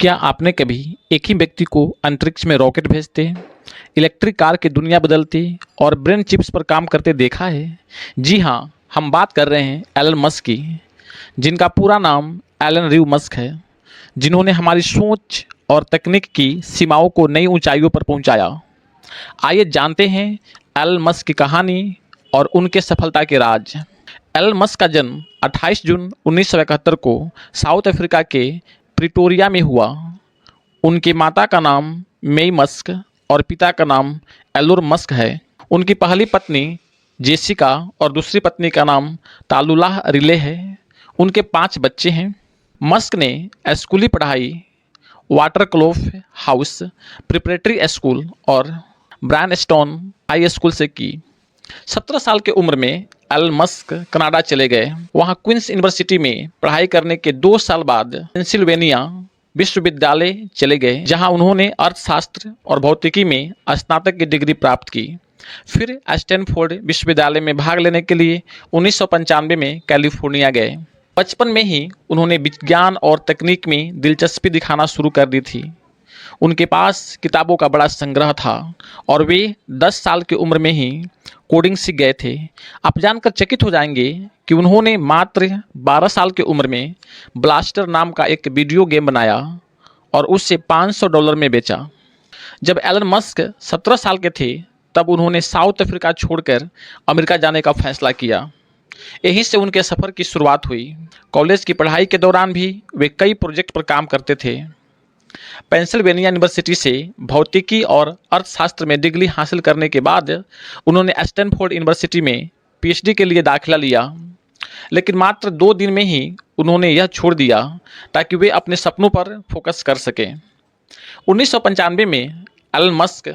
क्या आपने कभी एक ही व्यक्ति को अंतरिक्ष में रॉकेट भेजते, इलेक्ट्रिक कार की दुनिया बदलते और ब्रेन चिप्स पर काम करते देखा है? जी हाँ, हम बात कर रहे हैं एलन मस्क की, जिनका पूरा नाम एलन रीव मस्क है, जिन्होंने हमारी सोच और तकनीक की सीमाओं को नई ऊंचाइयों पर पहुंचाया। आइए जानते हैं एलन मस्क की कहानी और उनके सफलता के राज। एलन मस्क का जन्म 28 जून 1971 को साउथ अफ्रीका के प्रिटोरिया में हुआ। उनकी माता का नाम मेई मस्क और पिता का नाम एलोर मस्क है। उनकी पहली पत्नी जेसिका और दूसरी पत्नी का नाम तालुलाह रिले है। उनके 5 बच्चे हैं। मस्क ने स्कूली पढ़ाई वाटरक्लोफ हाउस प्रिपरेटरी स्कूल और ब्रायनस्टोन हाई स्कूल से की। 17 साल की उम्र में एलन मस्क कनाडा चले गए। वहाँ क्वींस यूनिवर्सिटी में पढ़ाई करने के 2 साल बाद पेंसिल्वेनिया विश्वविद्यालय चले गए, जहाँ उन्होंने अर्थशास्त्र और भौतिकी में स्नातक की डिग्री प्राप्त की। फिर स्टैनफोर्ड विश्वविद्यालय में भाग लेने के लिए 1995 में कैलिफोर्निया गए। बचपन में ही उन्होंने विज्ञान और तकनीक में दिलचस्पी दिखाना शुरू कर दी थी। उनके पास किताबों का बड़ा संग्रह था और वे 10 साल की उम्र में ही कोडिंग सीख गए थे। आप जानकर चकित हो जाएंगे कि उन्होंने मात्र 12 साल की उम्र में ब्लास्टर नाम का एक वीडियो गेम बनाया और उसे $500 में बेचा। जब एलन मस्क 17 साल के थे तब उन्होंने साउथ अफ्रीका छोड़कर अमेरिका जाने का फैसला किया। यहीं से उनके सफ़र की शुरुआत हुई। कॉलेज की पढ़ाई के दौरान भी वे कई प्रोजेक्ट पर काम करते थे। पेंसिल्वेनिया यूनिवर्सिटी से भौतिकी और अर्थशास्त्र में डिग्री हासिल करने के बाद उन्होंने स्टैनफोर्ड यूनिवर्सिटी में पीएचडी के लिए दाखिला लिया, लेकिन मात्र 2 दिन में ही उन्होंने यह छोड़ दिया ताकि वे अपने सपनों पर फोकस कर सकें। 1995 में एलन मस्क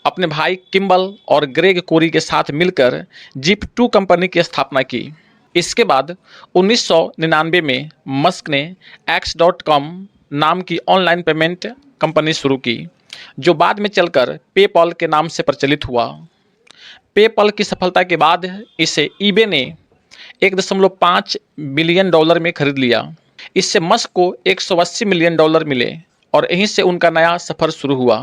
अपने भाई किम्बल और ग्रेग कोरी के साथ मिलकर जीप2 कंपनी की स्थापना की। इसके बाद 1999 में मस्क ने X.com नाम की ऑनलाइन पेमेंट कंपनी शुरू की, जो बाद में चलकर पेपॉल के नाम से प्रचलित हुआ। पेपॉल की सफलता के बाद इसे ईबे ने $1.5 बिलियन में खरीद लिया। इससे मस्क को $180 मिलियन मिले और यहीं से उनका नया सफ़र शुरू हुआ।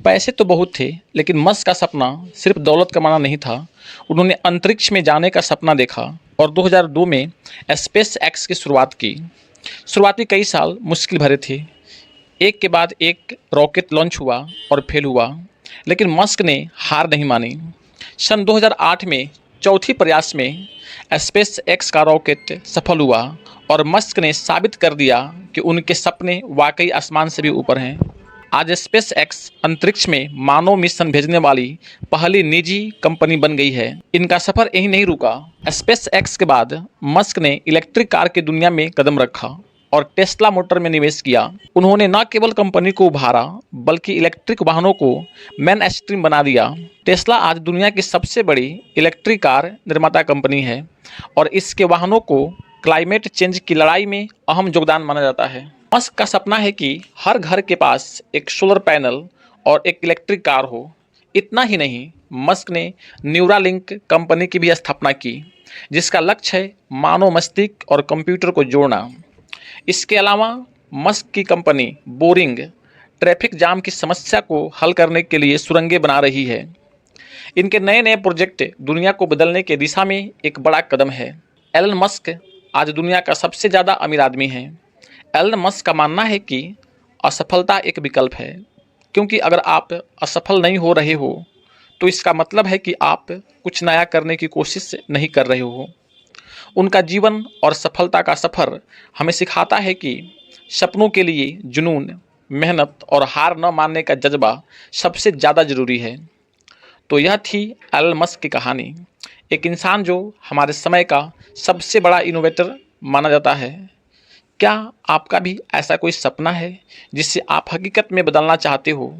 पैसे तो बहुत थे, लेकिन मस्क का सपना सिर्फ दौलत कमाना नहीं था। उन्होंने अंतरिक्ष में जाने का सपना देखा और 2002 में स्पेस एक्स की शुरुआत की। शुरुआती कई साल मुश्किल भरे थे। एक के बाद एक रॉकेट लॉन्च हुआ और फेल हुआ, लेकिन मस्क ने हार नहीं मानी। सन 2008 में चौथी प्रयास में स्पेस एक्स का रॉकेट सफल हुआ और मस्क ने साबित कर दिया कि उनके सपने वाकई आसमान से भी ऊपर हैं। आज स्पेस एक्स अंतरिक्ष में मानव मिशन भेजने वाली पहली निजी कंपनी बन गई है। इनका सफर यहीं नहीं रुका। स्पेस एक्स के बाद मस्क ने इलेक्ट्रिक कार की दुनिया में कदम रखा और टेस्ला मोटर में निवेश किया। उन्होंने न केवल कंपनी को उभारा, बल्कि इलेक्ट्रिक वाहनों को मेन स्ट्रीम बना दिया। टेस्ला आज दुनिया की सबसे बड़ी इलेक्ट्रिक कार निर्माता कंपनी है और इसके वाहनों को क्लाइमेट चेंज की लड़ाई में अहम योगदान माना जाता है। मस्क का सपना है कि हर घर के पास एक सोलर पैनल और एक इलेक्ट्रिक कार हो। इतना ही नहीं, मस्क ने न्यूरालिंक कंपनी की भी स्थापना की, जिसका लक्ष्य है मानव मस्तिष्क और कंप्यूटर को जोड़ना। इसके अलावा मस्क की कंपनी बोरिंग ट्रैफिक जाम की समस्या को हल करने के लिए सुरंगें बना रही है। इनके नए नए प्रोजेक्ट दुनिया को बदलने की दिशा में एक बड़ा कदम है। एलन मस्क आज दुनिया का सबसे ज़्यादा अमीर आदमी है। एलन मस्क का मानना है कि असफलता एक विकल्प है, क्योंकि अगर आप असफल नहीं हो रहे हो तो इसका मतलब है कि आप कुछ नया करने की कोशिश नहीं कर रहे हो। उनका जीवन और सफलता का सफ़र हमें सिखाता है कि सपनों के लिए जुनून, मेहनत और हार न मानने का जज्बा सबसे ज़्यादा ज़रूरी है। तो यह थी एलन मस्क की कहानी, एक इंसान जो हमारे समय का सबसे बड़ा इनोवेटर माना जाता है। क्या आपका भी ऐसा कोई सपना है जिसे आप हकीकत में बदलना चाहते हो?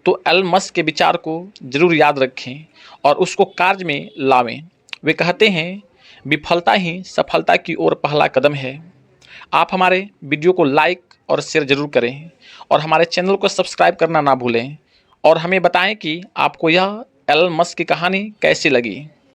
तो एलन मस्क के विचार को ज़रूर याद रखें और उसको कार्य में लावें। वे कहते हैं, विफलता ही सफलता की ओर पहला कदम है। आप हमारे वीडियो को लाइक और शेयर ज़रूर करें और हमारे चैनल को सब्सक्राइब करना ना भूलें और हमें बताएं कि आपको यह एलन मस्क की कहानी कैसी लगी।